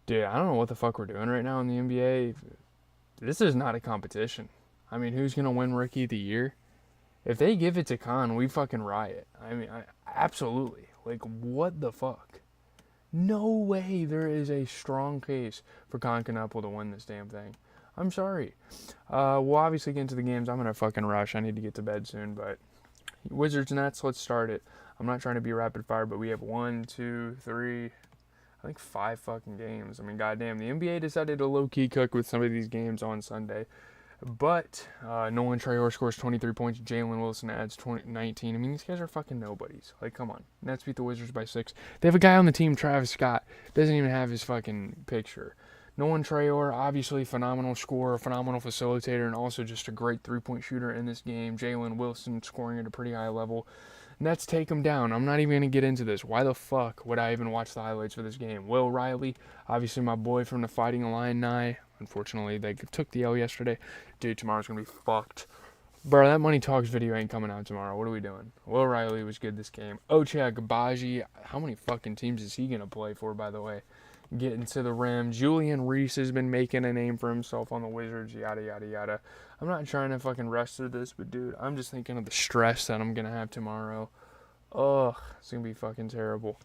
Dude, I don't know what the fuck we're doing right now in the NBA. This is not a competition. I mean, who's gonna win Rookie of the Year? If they give it to Kon, we fucking riot. Absolutely. Like, what the fuck? No way there is a strong case for Kon Kneuppel to win this damn thing. I'm sorry. We'll obviously get into the games. I'm gonna fucking rush. I need to get to bed soon, but Wizards Nets, let's start it. I'm not trying to be rapid fire, but we have 1, 2, 3, I think 5 fucking games. I mean, goddamn, the NBA decided to low-key cook with some of these games on Sunday. But Nolan Traore scores 23 points. Jalen Wilson adds 19. I mean, these guys are fucking nobodies. Like, come on. Nets beat the Wizards by 6. They have a guy on the team, Travis Scott, doesn't even have his fucking picture. Nolan Traore, obviously phenomenal scorer, phenomenal facilitator, and also just a great three-point shooter in this game. Jalen Wilson scoring at a pretty high level. Nets take him down. I'm not even going to get into this. Why the fuck would I even watch the highlights for this game? Will Riley, obviously my boy from the Fighting Illini. Unfortunately, they took the L yesterday. Dude, tomorrow's going to be fucked. Bro, that Money Talks video ain't coming out tomorrow. What are we doing? Will Riley was good this game. Ochai Agbaji, how many fucking teams is he going to play for, by the way? Getting to the rim. Julian Reese has been making a name for himself on the Wizards, yada, yada, yada. I'm not trying to fucking rush through this, but dude, I'm just thinking of the stress that I'm going to have tomorrow. Ugh, it's going to be fucking terrible.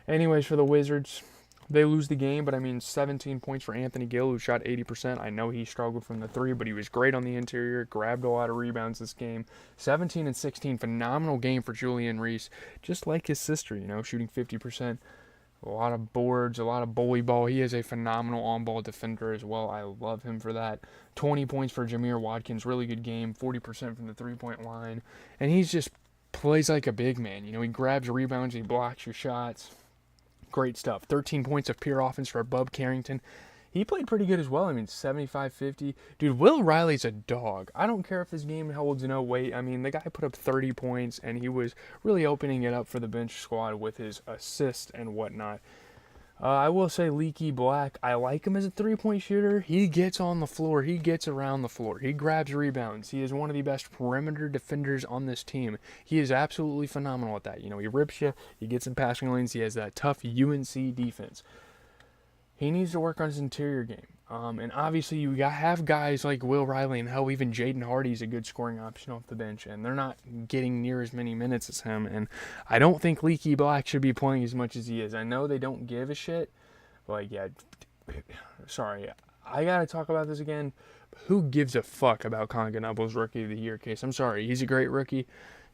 Anyways, for the Wizards, they lose the game, but I mean 17 points for Anthony Gill, who shot 80%. I know he struggled from the three, but he was great on the interior, grabbed a lot of rebounds this game. 17 and 16, phenomenal game for Julian Reese, just like his sister, shooting 50%. A lot of boards, a lot of bully ball. He is a phenomenal on-ball defender as well. I love him for that. 20 points for Jameer Watkins. Really good game. 40% from the three-point line. And he's just plays like a big man. He grabs rebounds. He blocks your shots. Great stuff. 13 points of pure offense for Bub Carrington. He played pretty good as well. I mean, 75-50. Dude, Will Riley's a dog. I don't care if this game holds no weight. I mean, the guy put up 30 points, and he was really opening it up for the bench squad with his assist and whatnot. I will say Leaky Black, I like him as a three-point shooter. He gets on the floor. He gets around the floor. He grabs rebounds. He is one of the best perimeter defenders on this team. He is absolutely phenomenal at that. He rips you. He gets in passing lanes. He has that tough UNC defense. He needs to work on his interior game. And obviously you have guys like Will Riley and hell, even Jaden Hardy's a good scoring option off the bench, and they're not getting near as many minutes as him. And I don't think Leaky Black should be playing as much as he is. I know they don't give a shit. But yeah, sorry. I got to talk about this again. Who gives a fuck about Kon Kneuppel's Rookie of the Year case? I'm sorry. He's a great rookie.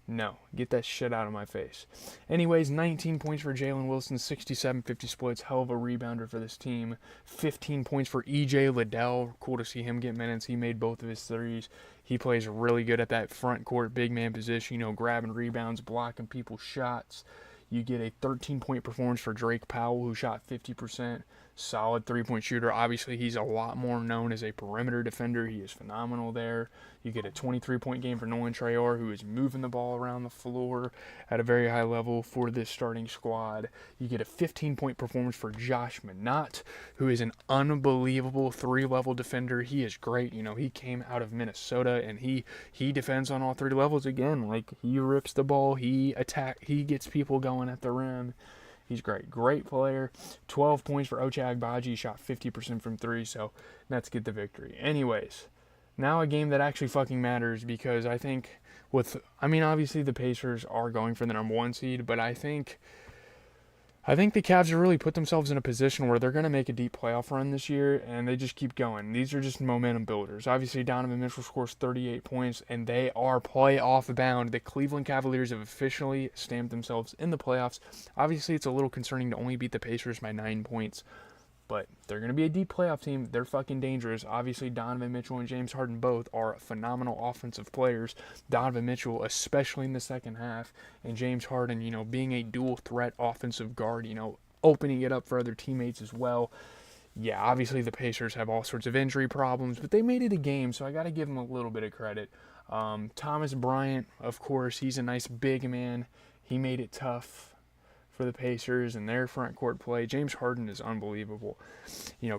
No, get that shit out of my face. Anyways, 19 points for Jalen Wilson, 67-50 splits, hell of a rebounder for this team. 15 points for E.J. Liddell, cool to see him get minutes. He made both of his threes. He plays really good at that front court big man position, grabbing rebounds, blocking people's shots. You get a 13-point performance for Drake Powell, who shot 50%. Solid three-point shooter. Obviously, he's a lot more known as a perimeter defender. He is phenomenal there. You get a 23-point game for Nolan Traore, who is moving the ball around the floor at a very high level for this starting squad. You get a 15-point performance for Josh Minott, who is an unbelievable three-level defender. He is great. He came out of Minnesota, and he defends on all three levels again. Like, he rips the ball. He gets people going at the rim. He's great. Great player. 12 points for Ochai Agbaji. Shot 50% from three, so Nets get the victory. Anyways, now a game that actually fucking matters, because I think obviously the Pacers are going for the number 1 seed, but I think the Cavs have really put themselves in a position where they're going to make a deep playoff run this year, and they just keep going. These are just momentum builders. Obviously, Donovan Mitchell scores 38 points, and they are playoff bound. The Cleveland Cavaliers have officially stamped themselves in the playoffs. Obviously, it's a little concerning to only beat the Pacers by 9 points, but they're going to be a deep playoff team. They're fucking dangerous. Obviously, Donovan Mitchell and James Harden both are phenomenal offensive players. Donovan Mitchell, especially in the second half, and James Harden, being a dual threat offensive guard, opening it up for other teammates as well. Yeah, obviously the Pacers have all sorts of injury problems, but they made it a game, so I got to give them a little bit of credit. Thomas Bryant, of course, he's a nice big man. He made it tough for the Pacers and their front court play. James Harden is unbelievable.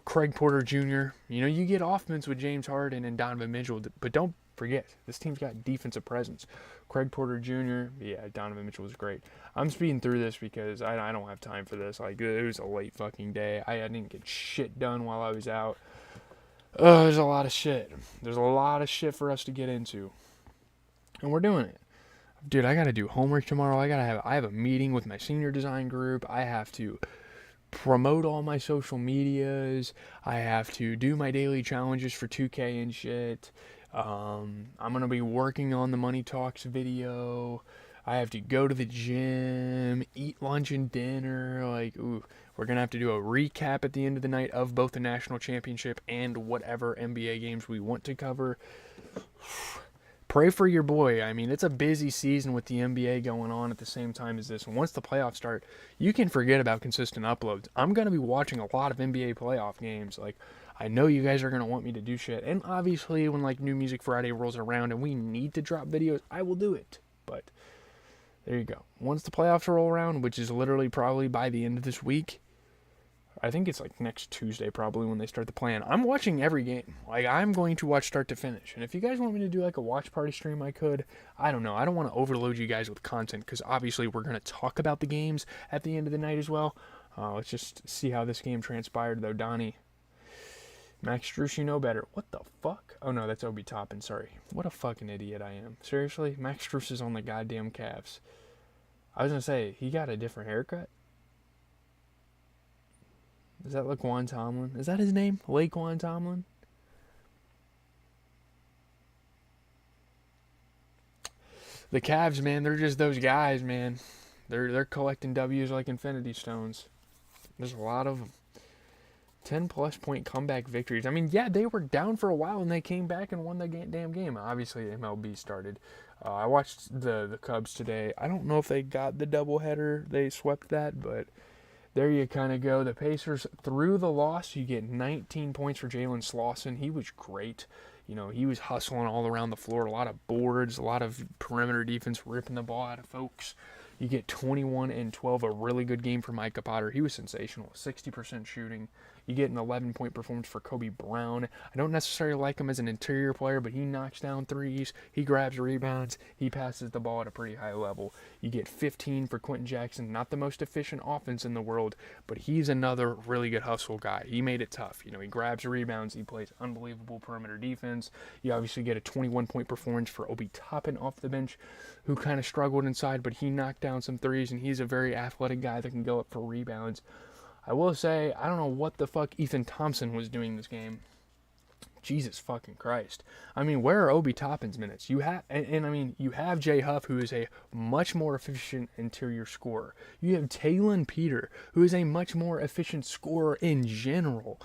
Craig Porter Jr., you get offense with James Harden and Donovan Mitchell, but don't forget. This team's got defensive presence. Craig Porter Jr., yeah, Donovan Mitchell was great. I'm speeding through this because I don't have time for this. Like, it was a late fucking day. I didn't get shit done while I was out. There's a lot of shit. There's a lot of shit for us to get into. And we're doing it. Dude, I gotta do homework tomorrow. I have a meeting with my senior design group. I have to promote all my social medias. I have to do my daily challenges for 2K and shit. I'm gonna be working on the Money Talks video. I have to go to the gym, eat lunch and dinner. Like, ooh, we're gonna have to do a recap at the end of the night of both the national championship and whatever NBA games we want to cover. Pray for your boy. I mean, it's a busy season with the NBA going on at the same time as this. And once the playoffs start, you can forget about consistent uploads. I'm going to be watching a lot of NBA playoff games. Like, I know you guys are going to want me to do shit. And obviously, when, like, New Music Friday rolls around and we need to drop videos, I will do it. But there you go. Once the playoffs roll around, which is literally probably by the end of this week, I think it's like next Tuesday probably when they start the plan. I'm watching every game. Like, I'm going to watch start to finish. And if you guys want me to do like a watch party stream, I could. I don't know. I don't want to overload you guys with content because obviously we're going to talk about the games at the end of the night as well. Let's just see how this game transpired though. Donnie. Max Strus, you know better. What the fuck? Oh no, that's Obi Toppin. Sorry. What a fucking idiot I am. Seriously? Max Strus is on the goddamn Cavs. I was going to say, he got a different haircut. Is that Laquan Tomlin? Is that his name? Laquan Tomlin? The Cavs, man, they're just those guys, man. They're collecting W's like infinity stones. There's a lot of them. 10-plus point comeback victories. I mean, yeah, they were down for a while and they came back and won the damn game. Obviously, MLB started. I watched the Cubs today. I don't know if they got the doubleheader. They swept that, but there you kind of go. The Pacers, through the loss, you get 19 points for Jalen Slauson. He was great. You know, he was hustling all around the floor. A lot of boards, a lot of perimeter defense, ripping the ball out of folks. You get 21 and 12, a really good game for Micah Potter. He was sensational, 60% shooting. You get an 11-point performance for Kobe Brown. I don't necessarily like him as an interior player, but he knocks down threes, he grabs rebounds, he passes the ball at a pretty high level. You get 15 for Quentin Jackson, not the most efficient offense in the world, but he's another really good hustle guy. He made it tough. You know, he grabs rebounds, he plays unbelievable perimeter defense. You obviously get a 21-point performance for Obi Toppin off the bench, who kind of struggled inside, but he knocked down some threes, and he's a very athletic guy that can go up for rebounds. I will say, I don't know what the fuck Ethan Thompson was doing this game. Jesus fucking Christ. I mean, where are Obi Toppin's minutes? You have, and I mean, you have Jay Huff, who is a much more efficient interior scorer. You have Taylon Peter, who is a much more efficient scorer in general.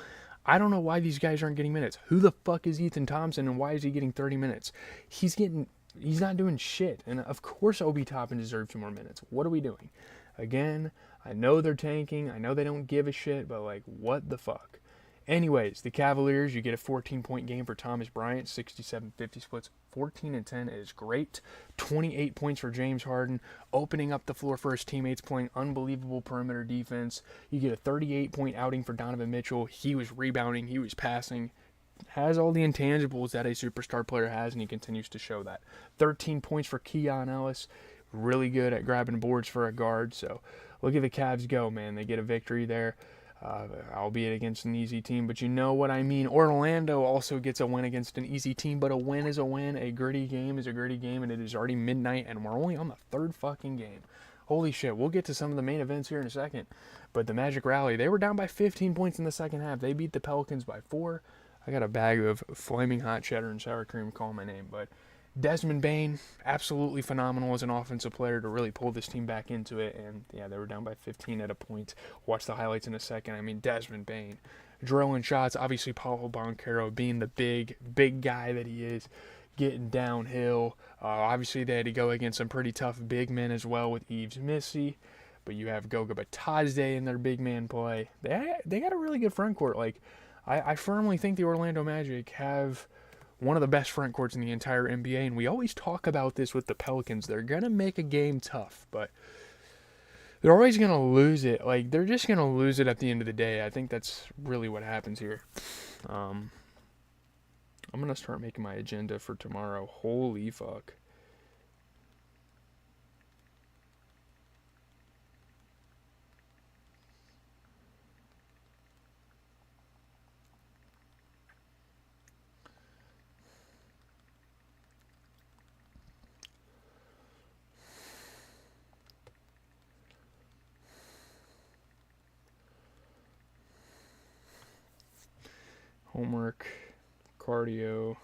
I don't know why these guys aren't getting minutes. Who the fuck is Ethan Thompson, and why is he getting 30 minutes? He's not doing shit. And of course Obi Toppin deserves 2 more minutes. What are we doing? Again, I know they're tanking. I know they don't give a shit, but like, what the fuck? Anyways, the Cavaliers, you get a 14-point game for Thomas Bryant, 67-50 splits, 14 and 10 is great. 28 points for James Harden, opening up the floor for his teammates, playing unbelievable perimeter defense. You get a 38-point outing for Donovan Mitchell. He was rebounding, he was passing, has all the intangibles that a superstar player has, and he continues to show that. 13 points for Keon Ellis, really good at grabbing boards for a guard. So look at the Cavs go, man. They get a victory there, albeit against an easy team, but you know what I mean. Orlando also gets a win against an easy team, but a win is a win. A gritty game is a gritty game, and it is already midnight, and we're only on the 3rd fucking game. Holy shit, we'll get to some of the main events here in a second. But the Magic rally, they were down by 15 points in the second half. They beat the Pelicans by 4. I got a bag of flaming hot cheddar and sour cream calling my name, but Desmond Bane, absolutely phenomenal as an offensive player to really pull this team back into it. And yeah, they were down by 15 at a point. Watch the highlights in a second. I mean, Desmond Bane, drilling shots. Obviously, Paulo Banchero being the big guy that he is, getting downhill. Obviously, they had to go against some pretty tough big men as well with Yves Missy. But you have Goga Batadze in their big man play. They got a really good front court. Like, I firmly think the Orlando Magic have one of the best front courts in the entire NBA, and we always talk about this with the Pelicans. They're going to make a game tough, but they're always going to lose it. Like, they're just going to lose it at the end of the day. I think that's really what happens here. I'm going to start making my agenda for tomorrow. Holy fuck. Homework, cardio.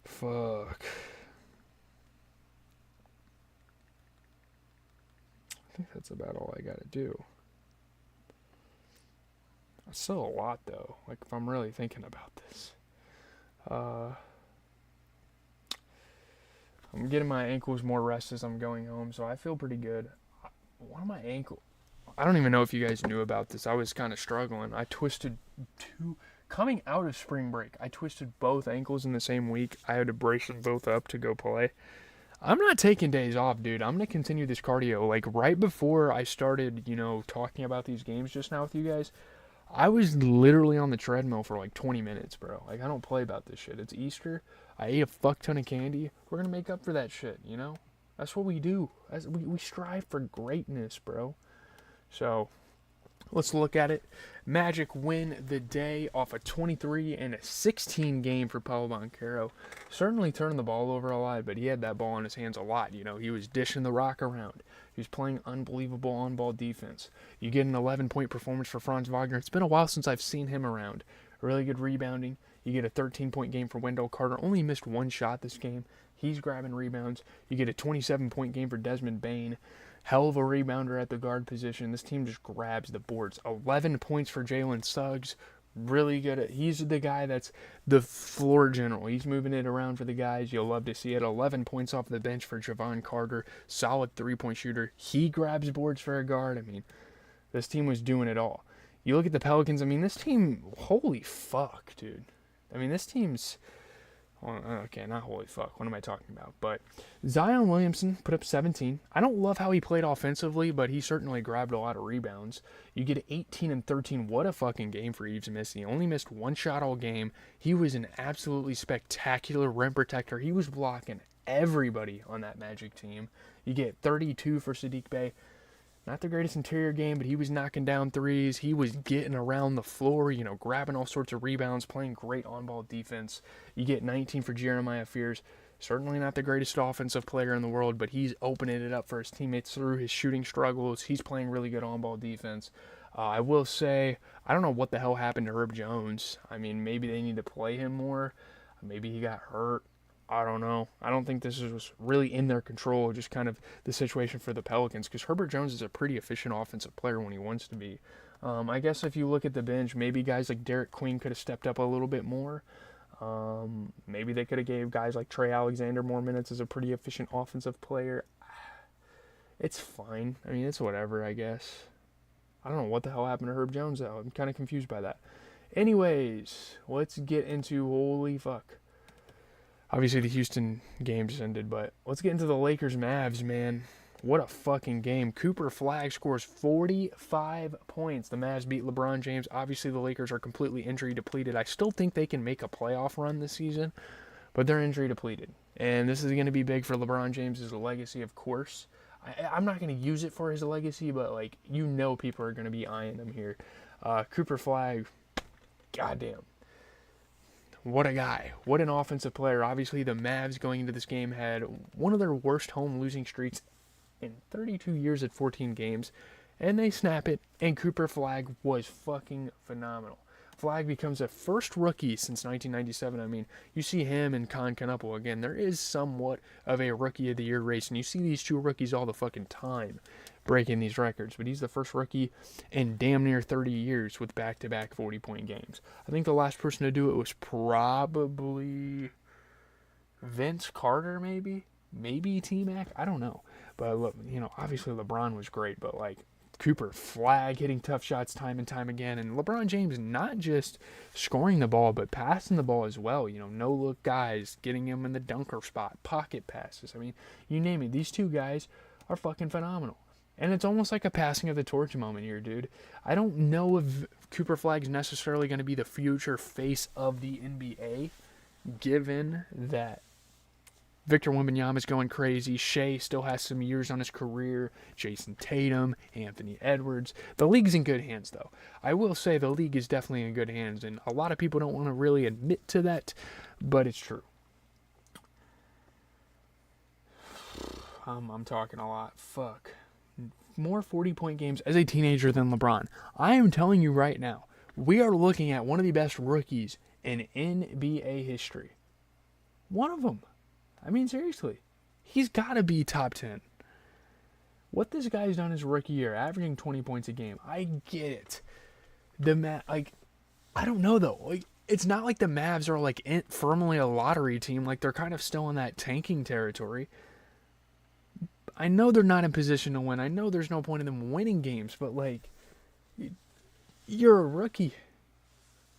Fuck. I think that's about all I gotta do. That's still a lot though, like if I'm really thinking about this. I'm getting my ankles more rest as I'm going home, so I feel pretty good. One of my ankle, I don't even know if you guys knew about this. I was kind of struggling. I twisted coming out of spring break. I twisted both ankles in the same week. I had to brace them both up to go play. I'm not taking days off, dude. I'm going to continue this cardio. Like, right before I started, talking about these games just now with you guys, I was literally on the treadmill for like 20 minutes, bro. Like, I don't play about this shit. It's Easter. I ate a fuck ton of candy. We're going to make up for that shit, That's what we do. We strive for greatness, bro. So, let's look at it. Magic win the day off a 23 and a 16 game for Paolo Banchero. Certainly turning the ball over a lot, but he had that ball in his hands a lot. He was dishing the rock around. He was playing unbelievable on-ball defense. You get an 11-point performance for Franz Wagner. It's been a while since I've seen him around. Really good rebounding. You get a 13-point game for Wendell Carter. Only missed one shot this game. He's grabbing rebounds. You get a 27-point game for Desmond Bane. Hell of a rebounder at the guard position. This team just grabs the boards. 11 points for Jalen Suggs. Really good. He's the guy that's the floor general. He's moving it around for the guys. You'll love to see it. 11 points off the bench for Javon Carter. Solid three-point shooter. He grabs boards for a guard. This team was doing it all. You look at the Pelicans. This team, holy fuck, dude. This team's... Okay, not holy fuck. What am I talking about? But Zion Williamson put up 17. I don't love how he played offensively, but he certainly grabbed a lot of rebounds. You get 18 and 13. What a fucking game for Yves Missi. He only missed one shot all game. He was an absolutely spectacular rim protector. He was blocking everybody on that Magic team. You get 32 for Saddiq Bey. Not the greatest interior game, but he was knocking down threes. He was getting around the floor, grabbing all sorts of rebounds, playing great on-ball defense. You get 19 for Jeremiah Fears. Certainly not the greatest offensive player in the world, but he's opening it up for his teammates through his shooting struggles. He's playing really good on-ball defense. I will say, I don't know what the hell happened to Herb Jones. Maybe they need to play him more. Maybe he got hurt. I don't know. I don't think this was really in their control, just kind of the situation for the Pelicans, because Herbert Jones is a pretty efficient offensive player when he wants to be. I guess if you look at the bench, maybe guys like Derek Queen could have stepped up a little bit more. Maybe they could have gave guys like Trey Alexander more minutes as a pretty efficient offensive player. It's fine. It's whatever, I guess. I don't know what the hell happened to Herb Jones, though. I'm kind of confused by that. Anyways, let's get into holy fuck. Obviously, the Houston game just ended, but let's get into the Lakers-Mavs, man. What a fucking game. Cooper Flagg scores 45 points. The Mavs beat LeBron James. Obviously, the Lakers are completely injury depleted. I still think they can make a playoff run this season, but they're injury depleted. And this is going to be big for LeBron James' legacy, of course. I'm not going to use it for his legacy, but, people are going to be eyeing him here. Cooper Flagg, goddamn. What a guy. What an offensive player. Obviously, the Mavs going into this game had one of their worst home losing streaks in 32 years at 14 games. And they snap it, and Cooper Flagg was fucking phenomenal. Flagg becomes the first rookie since 1997. You see him and Kon Kneuppel again. There is somewhat of a Rookie of the Year race, and you see these two rookies all the fucking time breaking these records. But he's the first rookie in damn near 30 years with back-to-back 40-point games. I think the last person to do it was probably Vince Carter, maybe? Maybe T-Mac? I don't know. But, look, obviously LeBron was great, but, Cooper Flag hitting tough shots time and time again. And LeBron James not just scoring the ball, but passing the ball as well. No-look guys, getting him in the dunker spot, pocket passes. I mean, you name it. These two guys are fucking phenomenal. And it's almost like a passing of the torch moment here, dude. I don't know if Cooper Flag's necessarily going to be the future face of the NBA, given that Victor Wembanyama's going crazy. Shea still has some years on his career. Jason Tatum, Anthony Edwards. The league's in good hands, though. I will say the league is definitely in good hands, and a lot of people don't want to really admit to that, but it's true. I'm talking a lot. Fuck. More 40-point games as a teenager than LeBron. I am telling you right now, we are looking at one of the best rookies in NBA history. One of them. I mean, seriously. He's got to be top 10. What this guy's done his rookie year, averaging 20 points a game, I get it. I don't know, though. It's not like the Mavs are, firmly a lottery team. They're kind of still in that tanking territory. I know they're not in position to win. I know there's no point in them winning games, but, you're a rookie.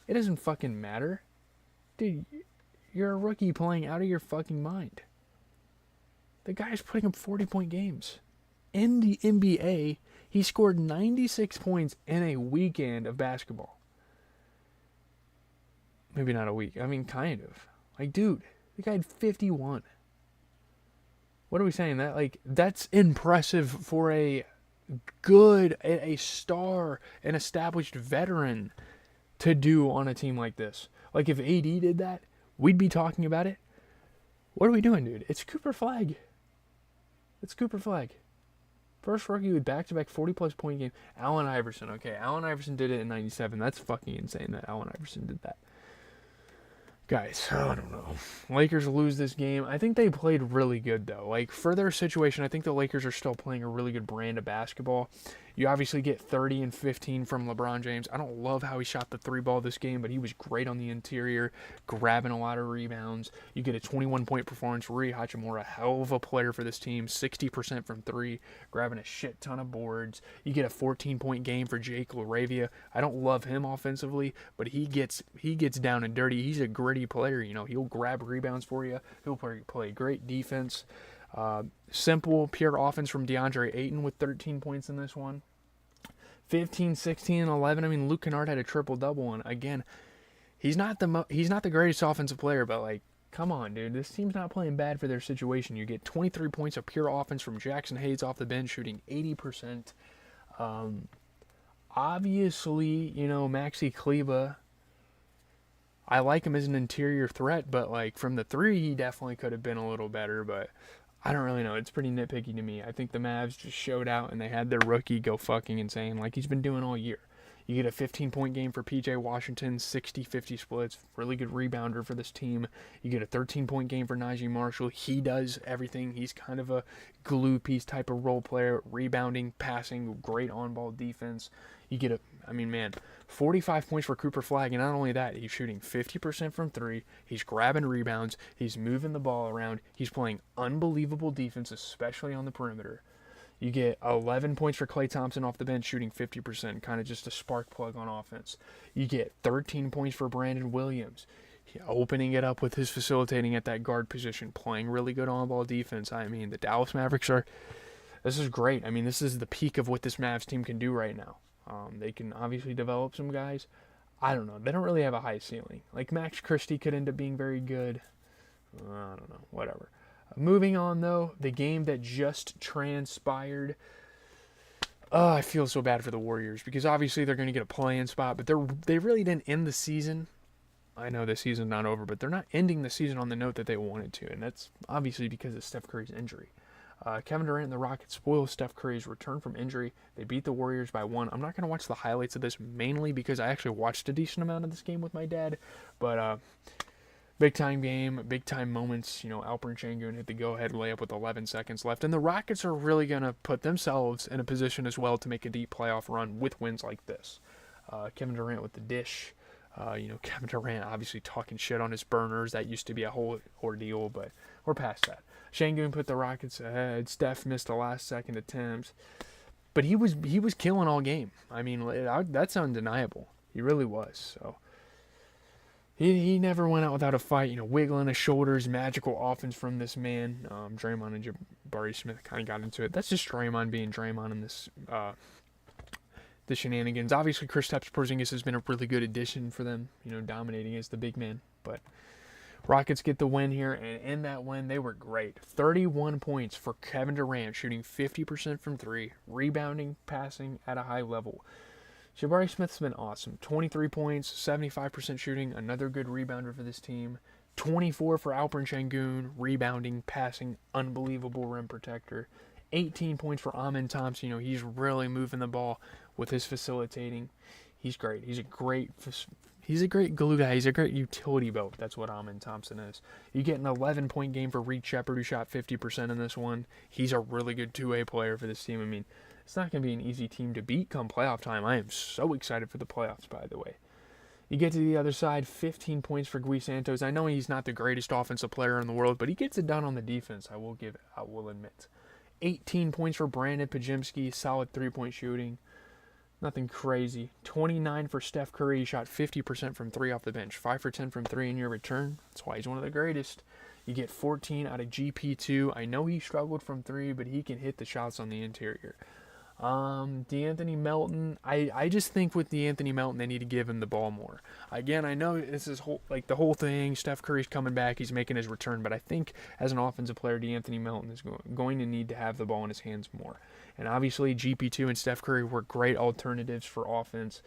It doesn't fucking matter. Dude, you're a rookie playing out of your fucking mind. The guy's putting up 40-point games. In the NBA, he scored 96 points in a weekend of basketball. Maybe not a week. I mean, kind of. Dude, the guy had 51. What are we saying? That's impressive for a star, an established veteran to do on a team like this. If AD did that, we'd be talking about it. What are we doing, dude? It's Cooper Flag. First rookie with back-to-back 40-plus point game. Allen Iverson. Okay, Allen Iverson did it in 97. That's fucking insane that Allen Iverson did that. Guys, I don't know. Lakers lose this game. I think they played really good, though. For their situation, I think the Lakers are still playing a really good brand of basketball. You obviously get 30 and 15 from LeBron James. I don't love how he shot the three ball this game, but he was great on the interior, grabbing a lot of rebounds. You get a 21-point performance. Rui Hachimura, a hell of a player for this team, 60% from three, grabbing a shit ton of boards. You get a 14-point game for Jake LaRavia. I don't love him offensively, but he gets down and dirty. He's a gritty player. He'll grab rebounds for you. He'll play great defense. Simple, pure offense from DeAndre Ayton with 13 points in this one. 15, 16, and 11. I mean, Luke Kennard had a triple-double, and again, he's not the greatest offensive player, but, come on, dude. This team's not playing bad for their situation. You get 23 points of pure offense from Jackson Hayes off the bench, shooting 80%. Obviously, Maxi Kleber, I like him as an interior threat, but, from the three, he definitely could have been a little better, but I don't really know. It's pretty nitpicky to me. I think the Mavs just showed out, and they had their rookie go fucking insane like he's been doing all year. You get a 15-point game for P.J. Washington, 60-50 splits, really good rebounder for this team. You get a 13-point game for Najee Marshall. He does everything. He's kind of a glue piece type of role player, rebounding, passing, great on-ball defense. You get 45 points for Cooper Flag, and not only that, he's shooting 50% from three, he's grabbing rebounds, he's moving the ball around, he's playing unbelievable defense, especially on the perimeter. You get 11 points for Klay Thompson off the bench, shooting 50%, kind of just a spark plug on offense. You get 13 points for Brandon Williams, opening it up with his facilitating at that guard position, playing really good on-ball defense. I mean, the Dallas Mavericks this is great. I mean, this is the peak of what this Mavs team can do right now. They can obviously develop some guys. I don't know. They don't really have a high ceiling. Max Christie could end up being very good. I don't know. Whatever. Moving on, though, the game that just transpired. I feel so bad for the Warriors because obviously they're going to get a play-in spot, but they really didn't end the season. I know the season's not over, but they're not ending the season on the note that they wanted to, and that's obviously because of Steph Curry's injury. Kevin Durant and the Rockets spoiled Steph Curry's return from injury. They beat the Warriors by 1. I'm not going to watch the highlights of this mainly because I actually watched a decent amount of this game with my dad. But big-time game, big-time moments. Alperen Şengün hit the go-ahead layup with 11 seconds left. And the Rockets are really going to put themselves in a position as well to make a deep playoff run with wins like this. Kevin Durant with the dish. Kevin Durant obviously talking shit on his burners. That used to be a whole ordeal, but we're past that. Şengün put the Rockets ahead. Steph missed the last second attempts. But he was killing all game. I mean, that's undeniable. He really was. So he never went out without a fight. You know, wiggling his shoulders, magical offense from this man. Draymond and Jabari Smith kind of got into it. That's just Draymond being Draymond in this the shenanigans. Obviously, Kristaps Porzingis has been a really good addition for them. You know, dominating as the big man. But Rockets get the win here, and in that win, they were great. 31 points for Kevin Durant, shooting 50% from three, rebounding, passing at a high level. Jabari Smith's been awesome. 23 points, 75% shooting, another good rebounder for this team. 24 for Alperen Sengun, rebounding, passing, unbelievable rim protector. 18 points for Amen Thompson. You know, he's really moving the ball with his facilitating. He's great. He's a great glue guy. He's a great utility belt. That's what Amen Thompson is. You get an 11-point game for Reed Shepherd, who shot 50% in this one. He's a really good two-way player for this team. I mean, it's not going to be an easy team to beat come playoff time. I am so excited for the playoffs, by the way. You get to the other side, 15 points for Gui Santos. I know he's not the greatest offensive player in the world, but he gets it done on the defense, I will admit. 18 points for Brandon Pajemski, solid three-point shooting. Nothing crazy. 29 for Steph Curry. He shot 50% from three off the bench. 5 for 10 from three in your return. That's why he's one of the greatest. You get 14 out of GP2. I know he struggled from three, but he can hit the shots on the interior. DeAnthony Melton. I just think with DeAnthony Melton, they need to give him the ball more. Again, I know this is the whole thing. Steph Curry's coming back. He's making his return. But I think as an offensive player, DeAnthony Melton is going to need to have the ball in his hands more. And obviously, GP2 and Steph Curry were great alternatives for offense.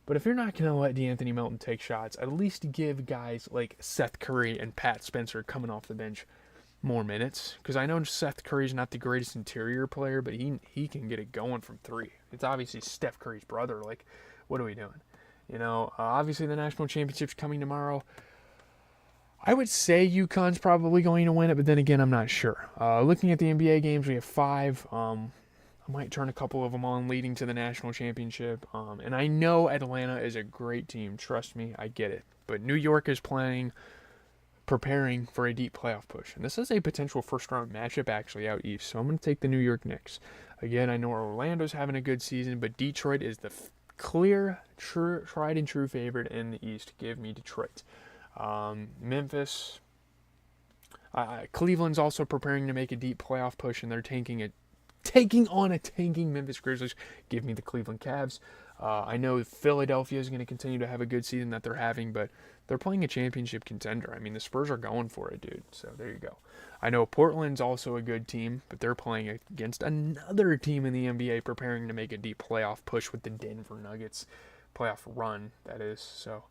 But if you're not going to let DeAnthony Melton take shots, at least give guys like Seth Curry and Pat Spencer coming off the bench more minutes. Because I know Seth Curry's not the greatest interior player, but he can get it going from three. It's obviously Steph Curry's brother. Like, what are we doing? You know, obviously the national championship's coming tomorrow. I would say UConn's probably going to win it, but then again, I'm not sure. Looking at the NBA games, we have 5. I might turn a couple of them on leading to the national championship. And I know Atlanta is a great team. Trust me, I get it. But New York is preparing for a deep playoff push. And this is a potential first-round matchup actually out east. So I'm going to take the New York Knicks. Again, I know Orlando's having a good season, but Detroit is the clear, tried and true favorite in the east. Give me Detroit. Memphis. Cleveland's also preparing to make a deep playoff push, and they're taking on a tanking Memphis Grizzlies. Give me the Cleveland Cavs. I know Philadelphia is going to continue to have a good season that they're having, but they're playing a championship contender. I mean, the Spurs are going for it, dude. So there you go. I know Portland's also a good team, but they're playing against another team in the NBA preparing to make a deep playoff push with the Denver Nuggets. Playoff run, that is. So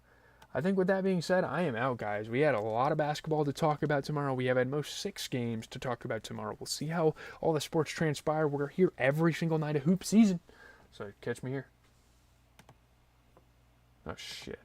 I think with that being said, I am out, guys. We had a lot of basketball to talk about tomorrow. We have at most 6 games to talk about tomorrow. We'll see how all the sports transpire. We're here every single night of hoop season. So catch me here. Oh, shit.